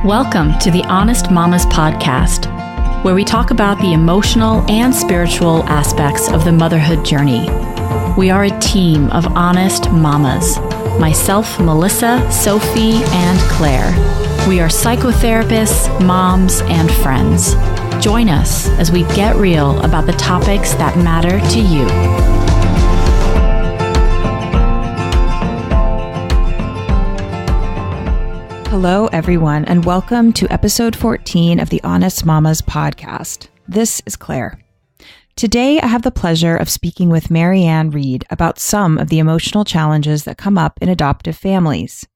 Welcome to the Honest Mamas podcast, where we talk about the emotional and spiritual aspects of the motherhood journey. We are a team of honest mamas. Myself, Melissa, Sophie, and Claire. We are psychotherapists, moms, and friends. Join us as we get real about the topics that matter to you. Hello, everyone, and welcome to episode 14 of the Honest Mamas podcast. This is Claire. Today, I have the pleasure of speaking with MereAnn Reid about some of the emotional challenges that come up in adoptive families.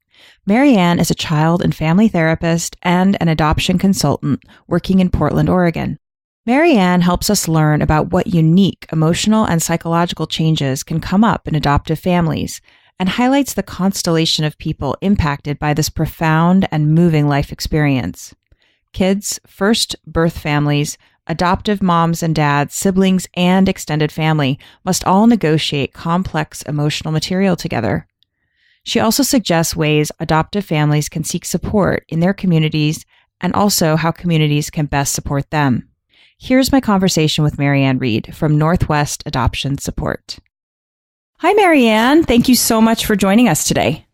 MereAnn is a child and family therapist and an adoption consultant working in Portland, Oregon. MereAnn helps us learn about what unique emotional and psychological changes can come up in adoptive families, and highlights the constellation of people impacted by this profound and moving life experience. Kids, first birth families, adoptive moms and dads, siblings, and extended family must all negotiate complex emotional material together. She also suggests ways adoptive families can seek support in their communities and also how communities can best support them. Here's my conversation with MereAnn Reid from Northwest Adoption Support. Hi, MereAnn. Thank you so much for joining us today.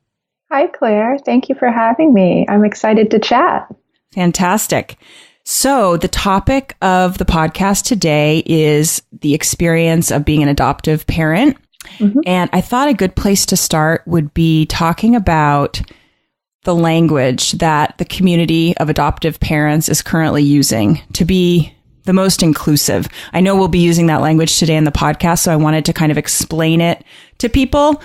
Hi, Claire. Thank you for having me. I'm excited to chat. Fantastic. So the topic of the podcast today is the experience of being an adoptive parent. Mm-hmm. And I thought a good place to start would be talking about the language that the community of adoptive parents is currently using to be the most inclusive. I know we'll be using that language today in the podcast, so I wanted to kind of explain it to people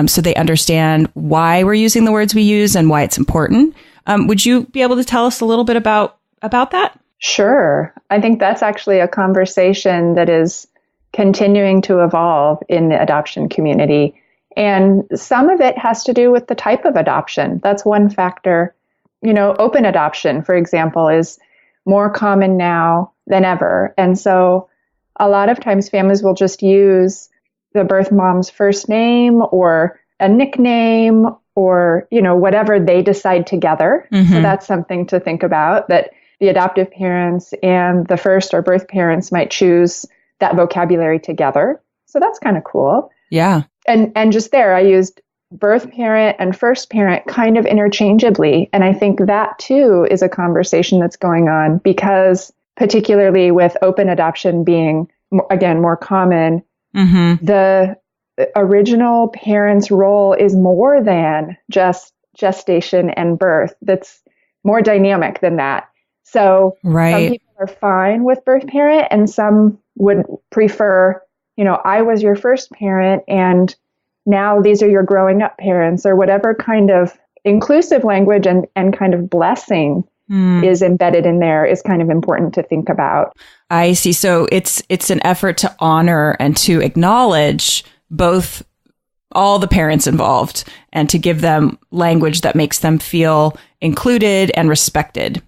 so they understand why we're using the words we use and why it's important. Would you be able to tell us a little bit about that? Sure. I think that's actually a conversation that is continuing to evolve in the adoption community. And some of it has to do with the type of adoption. That's one factor. You know, open adoption, for example, is more common now than ever. And so a lot of times families will just use the birth mom's first name or a nickname or, you know, whatever they decide together. Mm-hmm. So that's something to think about, that the adoptive parents and the first or birth parents might choose that vocabulary together. So that's kind of cool. Yeah. And just there, I used birth parent and first parent kind of interchangeably. And I think that too is a conversation that's going on because particularly with open adoption being, again, more common, mm-hmm. the original parent's role is more than just gestation and birth. That's more dynamic than that. So Some people are fine with birth parent and some would prefer, you know, I was your first parent and now these are your growing up parents, or whatever kind of inclusive language and kind of blessing is embedded in there is kind of important to think about. I see. So it's an effort to honor and to acknowledge both all the parents involved and to give them language that makes them feel included and respected.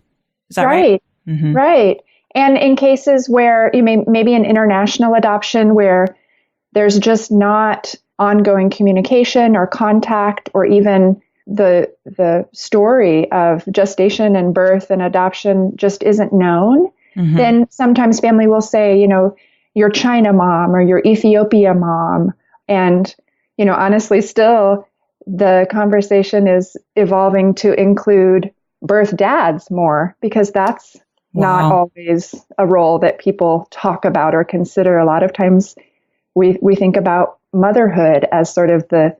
Is that right? Mm-hmm. Right. And in cases where you maybe an international adoption where there's just not ongoing communication or contact or even the story of gestation and birth and adoption just isn't known, mm-hmm. then sometimes family will say, you know, your China mom or your Ethiopia mom. And, you know, honestly, still the conversation is evolving to include birth dads more because that's not always a role that people talk about or consider. A lot of times we think about motherhood as sort of the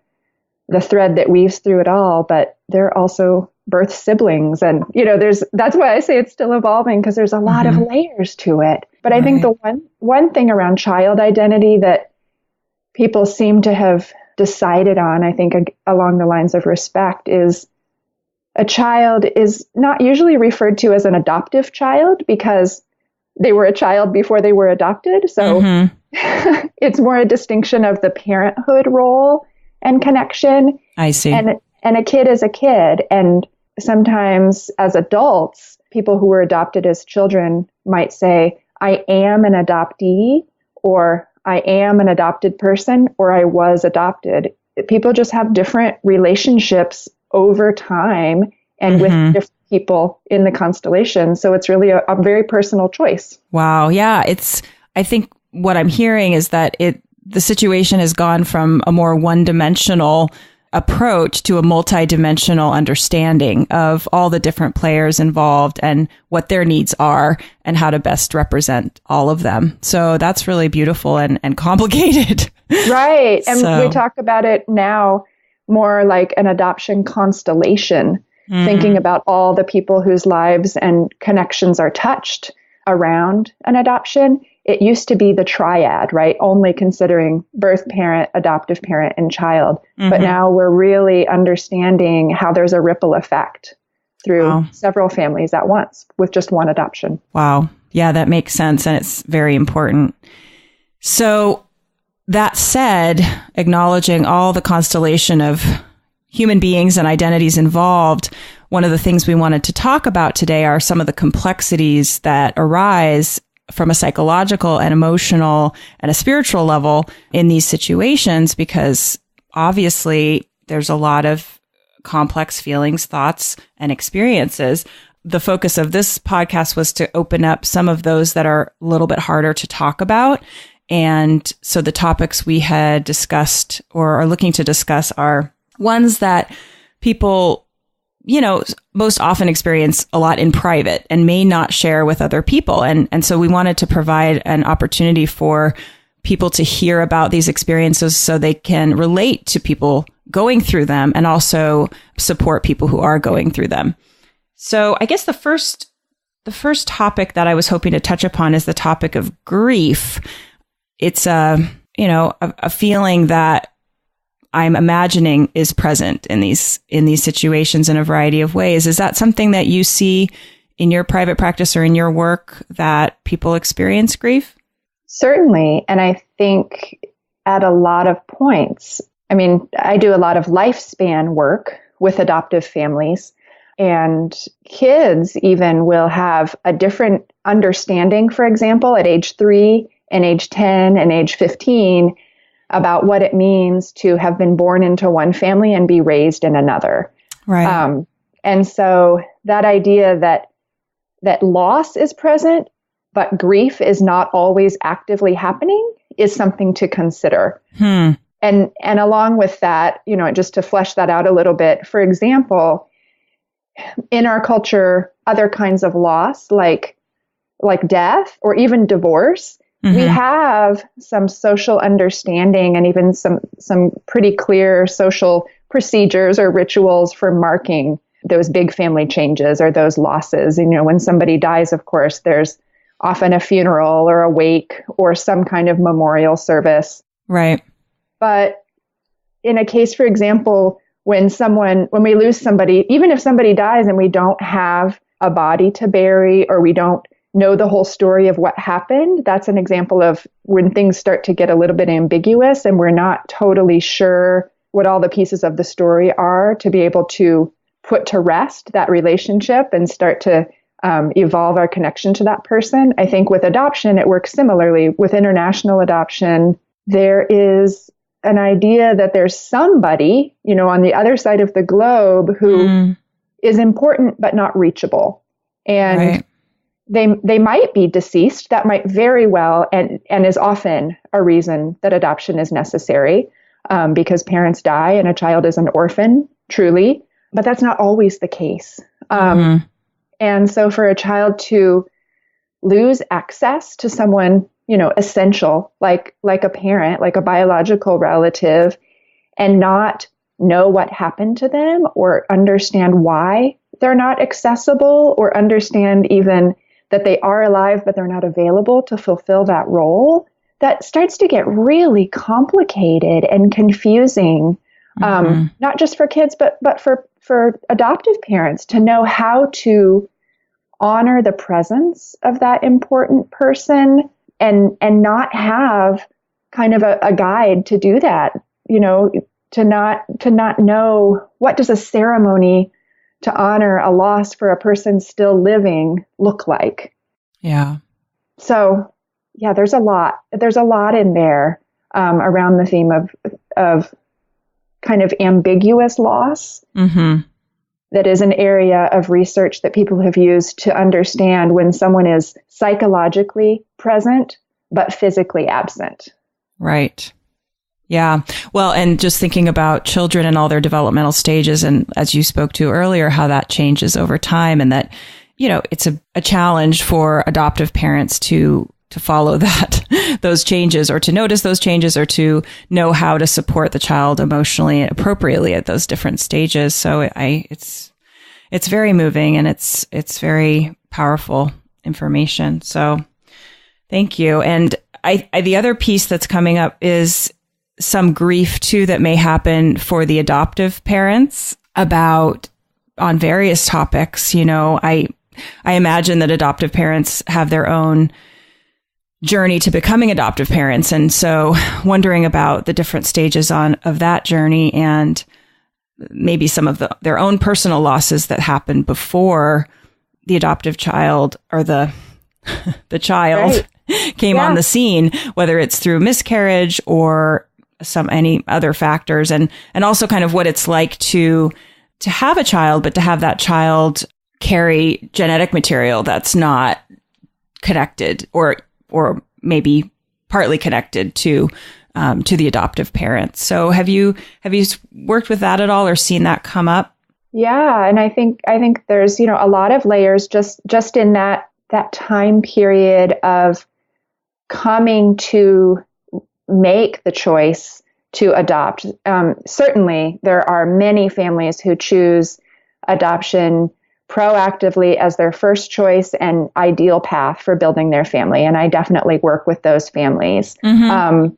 thread that weaves through it all, but there are also birth siblings. And, you know, that's why I say it's still evolving because there's a lot mm-hmm. of layers to it. But I think the one thing around child identity that people seem to have decided on, I think along the lines of respect, is a child is not usually referred to as an adoptive child because they were a child before they were adopted. So mm-hmm. it's more a distinction of the parenthood role and connection. I see. And a kid is a kid. And sometimes as adults, people who were adopted as children might say, I am an adoptee, or I am an adopted person, or I was adopted. People just have different relationships over time and with different people in the constellation. So it's really a very personal choice. Wow. Yeah. I think what I'm hearing is that the situation has gone from a more one-dimensional approach to a multi-dimensional understanding of all the different players involved and what their needs are and how to best represent all of them. So that's really beautiful and complicated. Right. And we talk about it now more like an adoption constellation, thinking about all the people whose lives and connections are touched around an adoption. It used to be the triad, right? Only considering birth parent, adoptive parent, and child. But now we're really understanding how there's a ripple effect through several families at once with just one adoption. Wow. Yeah, that makes sense. And it's very important. So that said, acknowledging all the constellation of human beings and identities involved, one of the things we wanted to talk about today are some of the complexities that arise from a psychological and emotional and a spiritual level in these situations, because obviously there's a lot of complex feelings, thoughts, and experiences. The focus of this podcast was to open up some of those that are a little bit harder to talk about. And so the topics we had discussed or are looking to discuss are ones that people, most often experience a lot in private and may not share with other people. And so we wanted to provide an opportunity for people to hear about these experiences so they can relate to people going through them and also support people who are going through them. So I guess the first topic that I was hoping to touch upon is the topic of grief. It's a feeling that I'm imagining is present in these situations in a variety of ways. Is that something that you see in your private practice or in your work, that people experience grief? Certainly. And I think at a lot of points, I do a lot of lifespan work with adoptive families, and kids even will have a different understanding, for example, at age 3 and age 10 and age 15, about what it means to have been born into one family and be raised in another. Right. And so that idea that loss is present, but grief is not always actively happening is something to consider. And along with that, just to flesh that out a little bit, for example, in our culture, other kinds of loss, like death or even divorce, we have some social understanding and even some pretty clear social procedures or rituals for marking those big family changes or those losses. When somebody dies, of course, there's often a funeral or a wake or some kind of memorial service. Right. But in a case, for example, when we lose somebody, even if somebody dies and we don't have a body to bury or we don't know the whole story of what happened, that's an example of when things start to get a little bit ambiguous and we're not totally sure what all the pieces of the story are to be able to put to rest that relationship and start to evolve our connection to that person. I think with adoption, it works similarly. With international adoption, there is an idea that there's somebody, on the other side of the globe who is important but not reachable. And right. They might be deceased. That might very well and is often a reason that adoption is necessary, because parents die and a child is an orphan, truly. But that's not always the case. And so for a child to lose access to someone, essential, like a parent, like a biological relative, and not know what happened to them or understand why they're not accessible or understand even that they are alive, but they're not available to fulfill that role, that starts to get really complicated and confusing, not just for kids, but for adoptive parents to know how to honor the presence of that important person and not have kind of a guide to do that, to not know what does a ceremony to honor a loss for a person still living look like. Yeah. So, yeah, there's a lot in there around the theme of kind of ambiguous loss that is an area of research that people have used to understand when someone is psychologically present, but physically absent. Right. Yeah. Well, and just thinking about children and all their developmental stages, and as you spoke to earlier, how that changes over time, and that, it's a challenge for adoptive parents to follow those changes, or to notice those changes, or to know how to support the child emotionally and appropriately at those different stages. So it's very moving, and it's very powerful information. So thank you. And the other piece that's coming up is some grief too that may happen for the adoptive parents on various topics. I imagine that adoptive parents have their own journey to becoming adoptive parents. And so wondering about the different stages of that journey, and maybe some of their own personal losses that happened before the adoptive child, or the child came on the scene, whether it's through miscarriage or any other factors, and also kind of what it's like to have a child, but to have that child carry genetic material that's not connected, or maybe partly connected to the adoptive parents. So have you worked with that at all, or seen that come up? Yeah, and I think there's a lot of layers just in that time period of coming to make the choice to adopt. Certainly, there are many families who choose adoption proactively as their first choice and ideal path for building their family. And I definitely work with those families. Mm-hmm.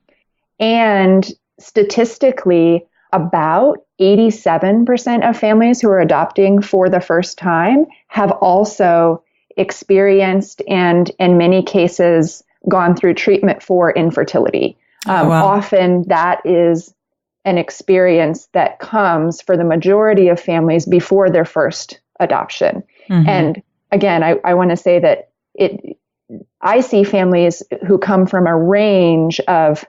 And statistically, about 87% of families who are adopting for the first time have also experienced and in many cases gone through treatment for infertility. Wow. Often that is an experience that comes for the majority of families before their first adoption. Mm-hmm. And again, I want to say that I see families who come from a range of,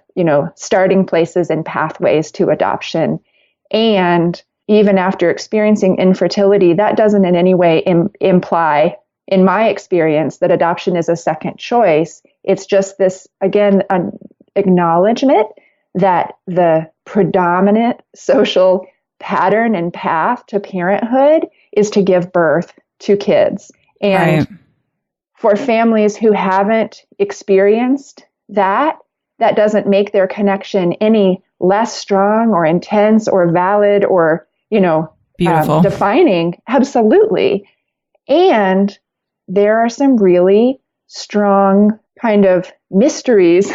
starting places and pathways to adoption. And even after experiencing infertility, that doesn't in any way imply, in my experience, that adoption is a second choice. It's just this, again, an acknowledgement that the predominant social pattern and path to parenthood is to give birth to kids. And for families who haven't experienced that doesn't make their connection any less strong or intense or valid or, beautiful, defining. Absolutely. And there are some really strong kind of mysteries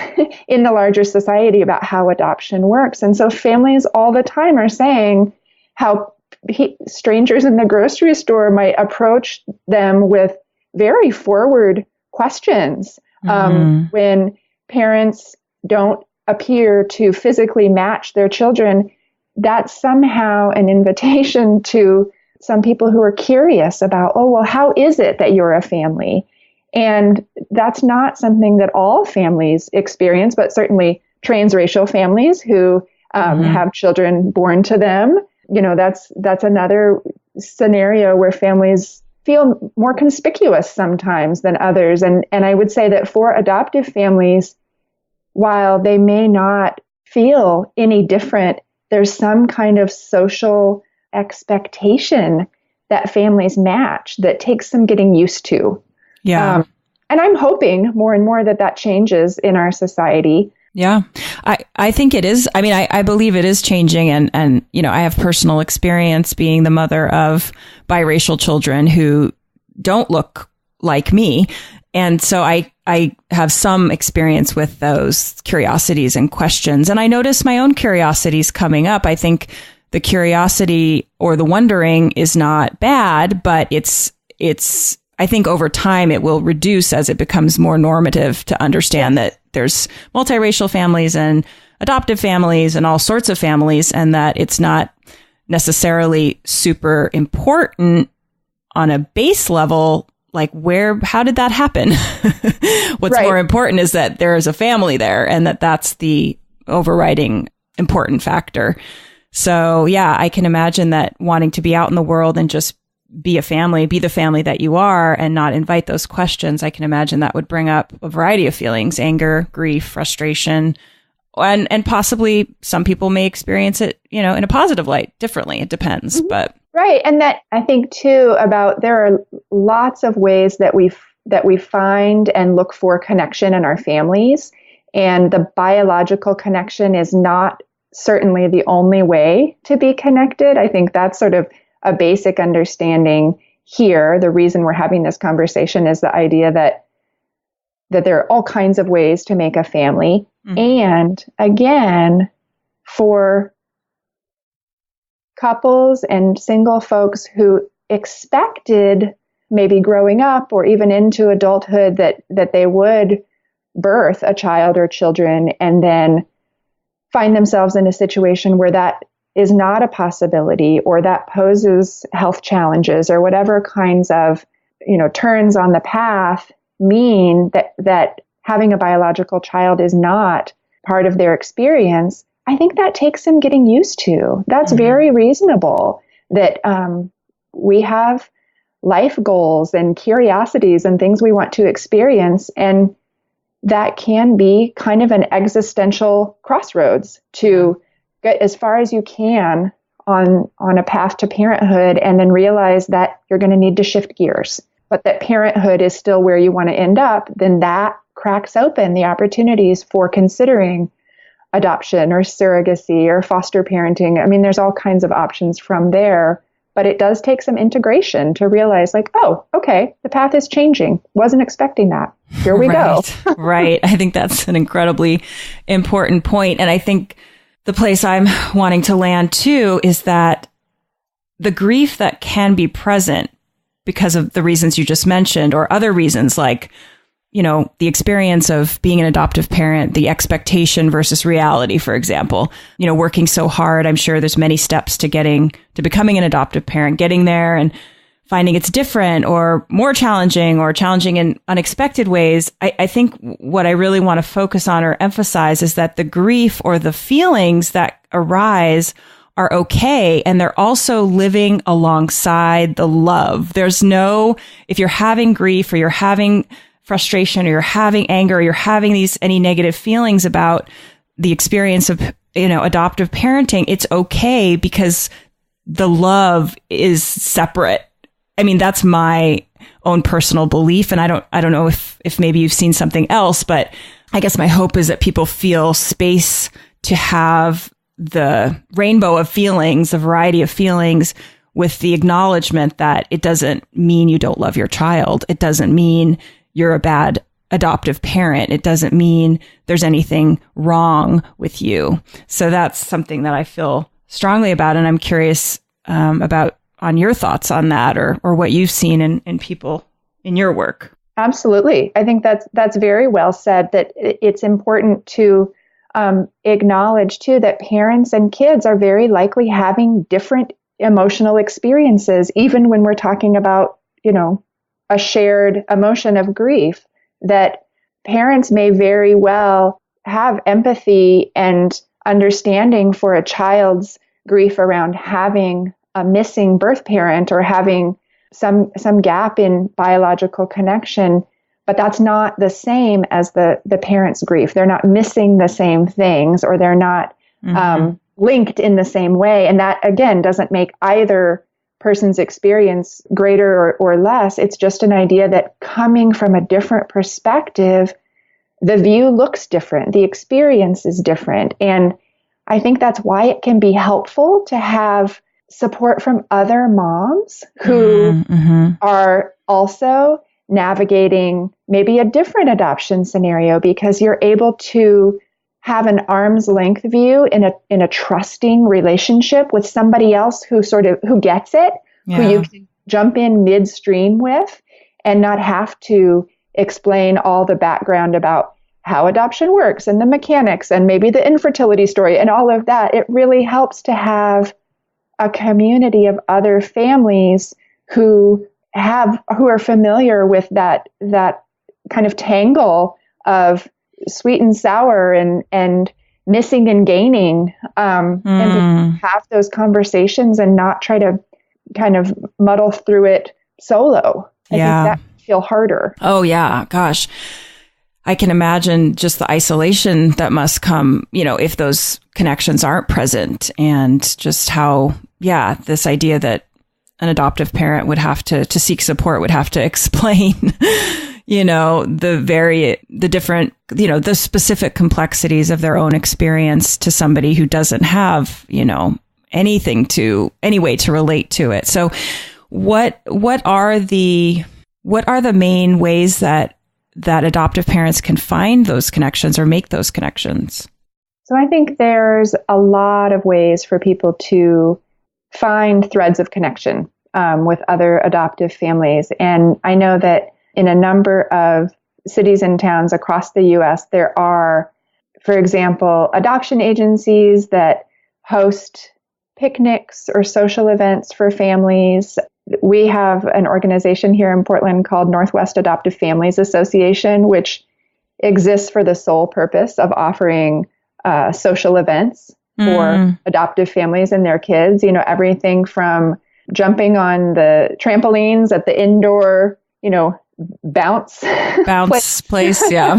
in the larger society about how adoption works. And so families all the time are saying how strangers in the grocery store might approach them with very forward questions. When parents don't appear to physically match their children, that's somehow an invitation to some people who are curious about, how is it that you're a family? And that's not something that all families experience, but certainly transracial families who have children born to them. That's another scenario where families feel more conspicuous sometimes than others. And I would say that for adoptive families, while they may not feel any different, there's some kind of social expectation that families match that takes some getting used to. Yeah. And I'm hoping more and more that changes in our society. Yeah, I think it is. I mean, I believe it is changing. And, I have personal experience being the mother of biracial children who don't look like me. And so I have some experience with those curiosities and questions. And I notice my own curiosities coming up. I think the curiosity or the wondering is not bad, but it's I think over time it will reduce as it becomes more normative to understand that there's multiracial families and adoptive families and all sorts of families, and that it's not necessarily super important on a base level. Like how did that happen? What's more important is that there is a family there, and that's the overriding important factor. So yeah, I can imagine that wanting to be out in the world and just be a family, be the family that you are, and not invite those questions, I can imagine that would bring up a variety of feelings: anger, grief, frustration, and possibly some people may experience it, in a positive light differently. It depends, but right. And that I think too about there are lots of ways that we find and look for connection in our families, and the biological connection is not certainly the only way to be connected. I think that's sort of a basic understanding here. The reason we're having this conversation is the idea that there are all kinds of ways to make a family. And again, for couples and single folks who expected maybe growing up or even into adulthood that they would birth a child or children and then find themselves in a situation where that is not a possibility, or that poses health challenges, or whatever kinds of, turns on the path mean that having a biological child is not part of their experience. I think that takes some getting used to. That's very reasonable, that we have life goals and curiosities and things we want to experience. And that can be kind of an existential crossroads to get as far as you can on a path to parenthood, and then realize that you're going to need to shift gears, but that parenthood is still where you want to end up. Then that cracks open the opportunities for considering adoption or surrogacy or foster parenting. I mean, there's all kinds of options from there, but it does take some integration to realize, like, oh, okay, the path is changing. Wasn't expecting that. Here we go. Right. I think that's an incredibly important point. And I think the place I'm wanting to land too is that the grief that can be present because of the reasons you just mentioned, or other reasons like, the experience of being an adoptive parent, the expectation versus reality, for example, working so hard. I'm sure there's many steps to becoming an adoptive parent, getting there and finding it's different or more challenging or challenging in unexpected ways. I think what I really want to focus on or emphasize is that the grief or the feelings that arise are okay. And they're also living alongside the love. If you're having grief or you're having frustration or you're having anger or you're having any negative feelings about the experience of, adoptive parenting, it's okay because the love is separate. I mean, that's my own personal belief. And I don't know if maybe you've seen something else, but I guess my hope is that people feel space to have the rainbow of feelings, a variety of feelings, with the acknowledgement that it doesn't mean you don't love your child. It doesn't mean you're a bad adoptive parent. It doesn't mean there's anything wrong with you. So that's something that I feel strongly about. And I'm curious about on your thoughts on that, or what you've seen in people in your work. Absolutely. I think that's very well said, that it's important to acknowledge too that parents and kids are very likely having different emotional experiences, even when we're talking about, a shared emotion of grief, that parents may very well have empathy and understanding for a child's grief around having a missing birth parent or having some gap in biological connection, but that's not the same as the parent's grief. They're not missing the same things, or they're not linked in the same way. And that, again, doesn't make either person's experience greater or less. It's just an idea that coming from a different perspective, the view looks different, the experience is different. And I think that's why it can be helpful to have support from other moms who are also navigating maybe a different adoption scenario, because you're able to have an arm's length view in a trusting relationship with somebody else who gets it, who you can jump in midstream with and not have to explain all the background about how adoption works and the mechanics and maybe the infertility story and all of that. It really helps to have a community of other families who are familiar with that kind of tangle of sweet and sour and missing and gaining, and to have those conversations and not try to kind of muddle through it solo. I think that would feel harder. Oh, yeah. Gosh. I can imagine just the isolation that must come, if those connections aren't present, and just how, this idea that an adoptive parent would have to seek support, would have to explain, the different, the specific complexities of their own experience to somebody who doesn't have, any way to relate to it. So what are the main ways that adoptive parents can find those connections or make those connections? So I think there's a lot of ways for people to find threads of connection with other adoptive families. And I know that in a number of cities and towns across the U.S., there are, for example, adoption agencies that host picnics or social events for families. We have an organization here in Portland called Northwest Adoptive Families Association, which exists for the sole purpose of offering social events for adoptive families and their kids. Everything from jumping on the trampolines at the indoor, bounce place, yeah,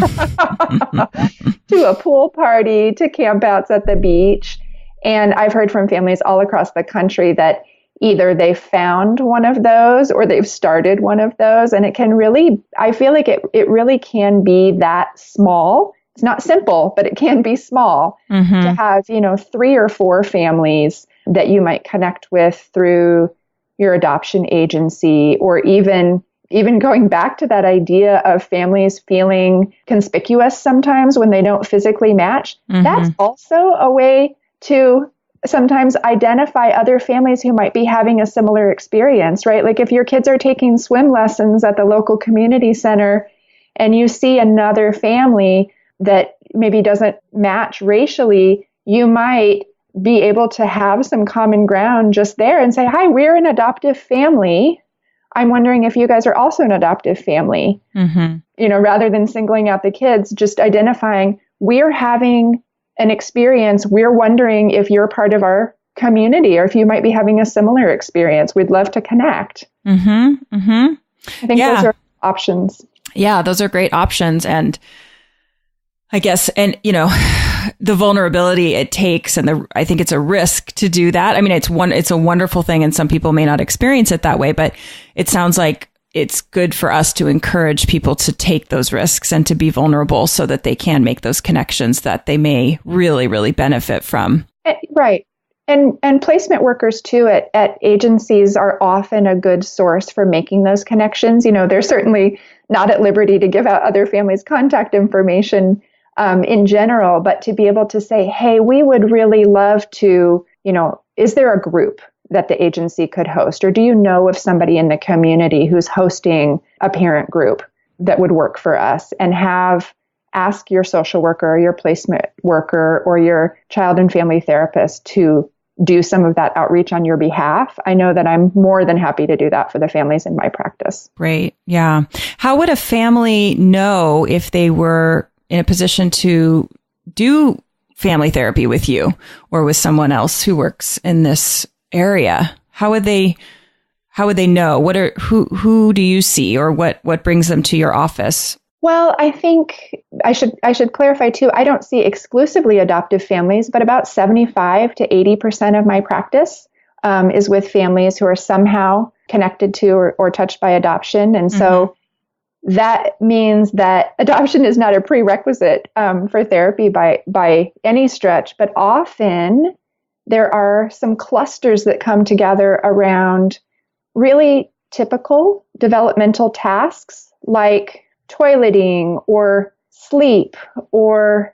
to a pool party, to campouts at the beach. And I've heard from families all across the country that either they found one of those or they've started one of those. And it can really, I feel like it really can be that small. It's not simple, but it can be small to have, 3 or 4 families that you might connect with through your adoption agency, or even going back to that idea of families feeling conspicuous sometimes when they don't physically match. That's also a way to sometimes identify other families who might be having a similar experience, right? Like if your kids are taking swim lessons at the local community center and you see another family that maybe doesn't match racially, you might be able to have some common ground just there and say, hi, we're an adoptive family. I'm wondering if you guys are also an adoptive family. Rather than singling out the kids, just identifying, we're having an experience. We're wondering if you're part of our community or if you might be having a similar experience. We'd love to connect. I think those are options. Yeah, those are great options. And I guess, the vulnerability it takes, and I think it's a risk to do that. I mean, it's a wonderful thing, and some people may not experience it that way, but it sounds like it's good for us to encourage people to take those risks and to be vulnerable so that they can make those connections that they may really, really benefit from. Right. And placement workers too at agencies are often a good source for making those connections. They're certainly not at liberty to give out other families' contact information in general, but to be able to say, hey, we would really love to, is there a group that the agency could host? Or do you know of somebody in the community who's hosting a parent group that would work for us? And ask your social worker or your placement worker or your child and family therapist to do some of that outreach on your behalf. I know that I'm more than happy to do that for the families in my practice. Great. Yeah. How would a family know if they were in a position to do family therapy with you or with someone else who works in this area? How would they know? Who do you see, or what brings them to your office? Well, I think I should clarify too. I don't see exclusively adoptive families, but about 75 to 80% of my practice is with families who are somehow connected to or touched by adoption. And so that means that adoption is not a prerequisite for therapy by any stretch, but often there are some clusters that come together around really typical developmental tasks like toileting or sleep or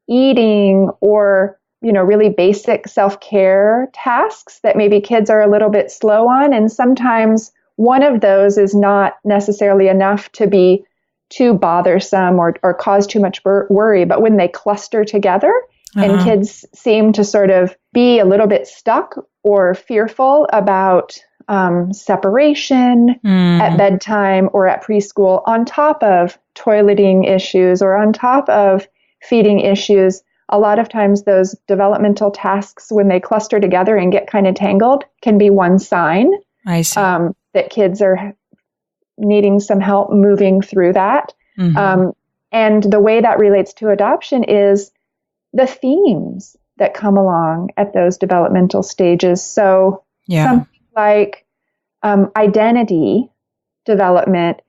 eating or, really basic self-care tasks that maybe kids are a little bit slow on. And sometimes one of those is not necessarily enough to be too bothersome or cause too much worry. But when they cluster together and kids seem to sort of be a little bit stuck or fearful about separation at bedtime or at preschool, on top of toileting issues or on top of feeding issues, a lot of times those developmental tasks, when they cluster together and get kind of tangled, can be one sign I see. That kids are needing some help moving through that. And the way that relates to adoption is the themes that come along at those developmental stages. So something like identity development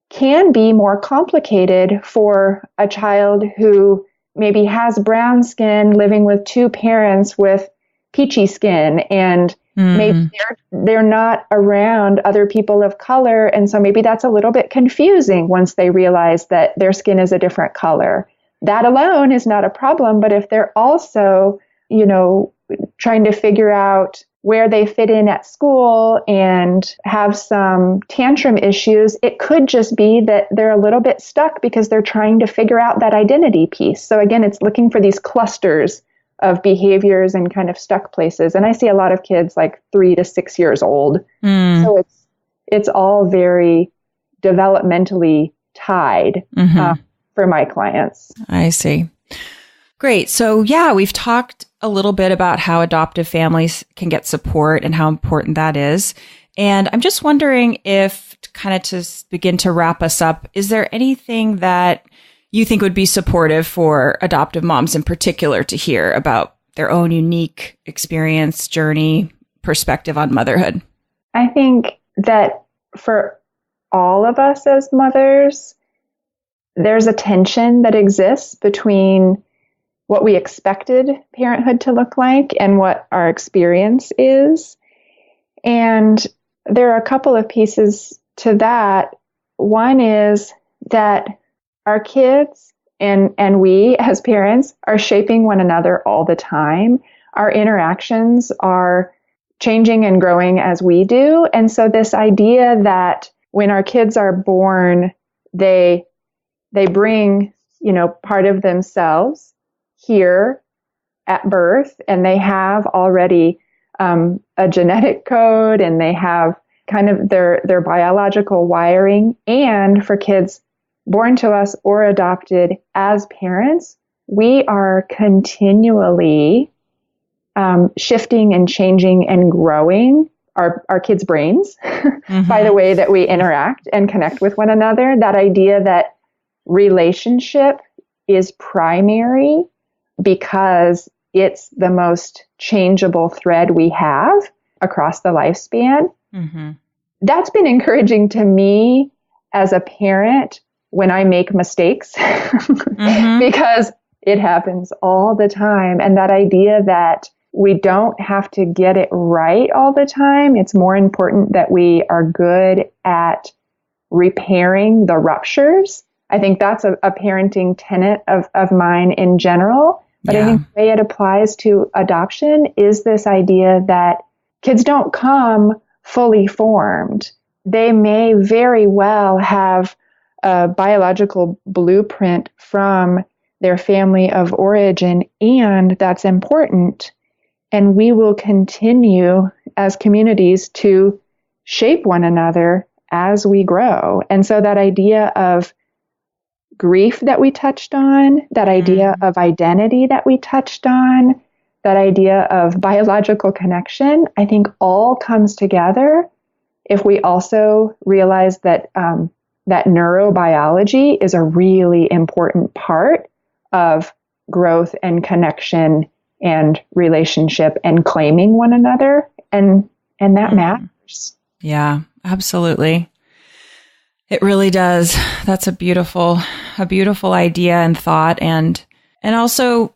can be more complicated for a child who maybe has brown skin living with two parents with peachy skin, and maybe they're not around other people of color. And so maybe that's a little bit confusing once they realize that their skin is a different color. That alone is not a problem. But if they're also, trying to figure out where they fit in at school and have some tantrum issues, it could just be that they're a little bit stuck because they're trying to figure out that identity piece. So again, it's looking for these clusters of behaviors and kind of stuck places. And I see a lot of kids like 3 to 6 years old. So it's all very developmentally tied for my clients. I see. Great. So we've talked a little bit about how adoptive families can get support and how important that is. And I'm just wondering if, kind of to begin to wrap us up, is there anything that you think would be supportive for adoptive moms in particular to hear about their own unique experience, journey, perspective on motherhood? I think that for all of us as mothers, there's a tension that exists between what we expected parenthood to look like and what our experience is. And there are a couple of pieces to that. One is that our kids and we as parents are shaping one another all the time. Our interactions are changing and growing as we do. And so this idea that when our kids are born, they bring, part of themselves here at birth, and they have already a genetic code, and they have kind of their biological wiring. And for kids born to us or adopted as parents, we are continually shifting and changing and growing our kids' brains by the way that we interact and connect with one another. That idea that relationship is primary because it's the most changeable thread we have across the lifespan. That's been encouraging to me as a parent when I make mistakes because it happens all the time. And that idea that we don't have to get it right all the time. It's more important that we are good at repairing the ruptures. I think that's a parenting tenet of mine in general. But I think the way it applies to adoption is this idea that kids don't come fully formed. They may very well have a biological blueprint from their family of origin, and that's important. And we will continue as communities to shape one another as we grow. And so that idea of grief that we touched on, that idea of identity that we touched on, that idea of biological connection, I think all comes together if we also realize that that neurobiology is a really important part of growth and connection and relationship and claiming one another. And that matters. Yeah, absolutely. It really does. That's a beautiful idea and thought. And also,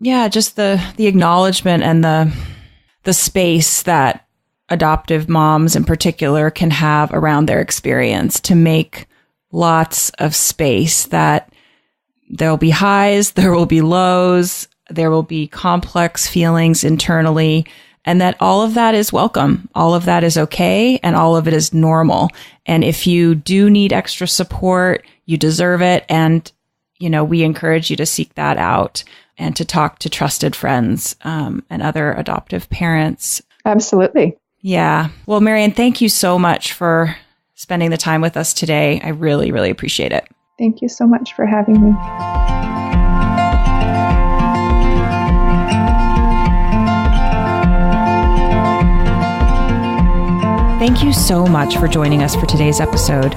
just the acknowledgement and the space that adoptive moms in particular can have around their experience to make lots of space that there'll be highs, there will be lows, there will be complex feelings internally, and that all of that is welcome. All of that is okay. And all of it is normal. And if you do need extra support, you deserve it. And, we encourage you to seek that out and to talk to trusted friends and other adoptive parents. Absolutely. Yeah. Well, MereAnn, thank you so much for spending the time with us today. I really, really appreciate it. Thank you so much for having me. Thank you so much for joining us for today's episode.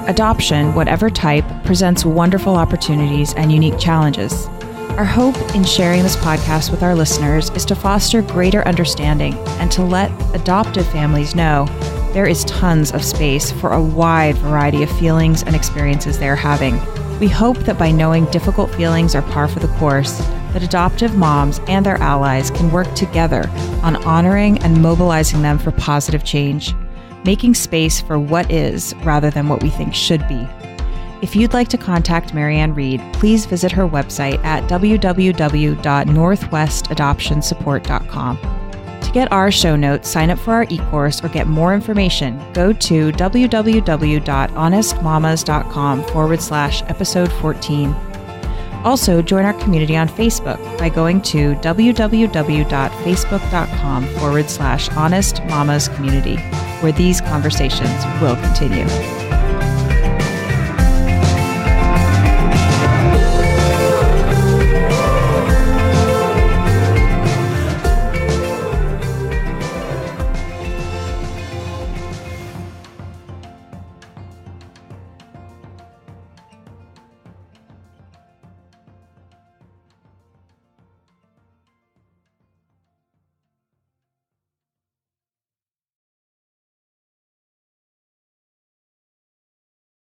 Adoption, whatever type, presents wonderful opportunities and unique challenges. Our hope in sharing this podcast with our listeners is to foster greater understanding and to let adoptive families know there is tons of space for a wide variety of feelings and experiences they're having. We hope that by knowing difficult feelings are par for the course, that adoptive moms and their allies can work together on honoring and mobilizing them for positive change, making space for what is rather than what we think should be. If you'd like to contact MereAnn Reid, please visit her website at www.northwestadoptionsupport.com. To get our show notes, sign up for our e-course, or get more information, go to www.honestmamas.com/episode 14. Also, join our community on Facebook by going to www.facebook.com/honestmamascommunity, where these conversations will continue.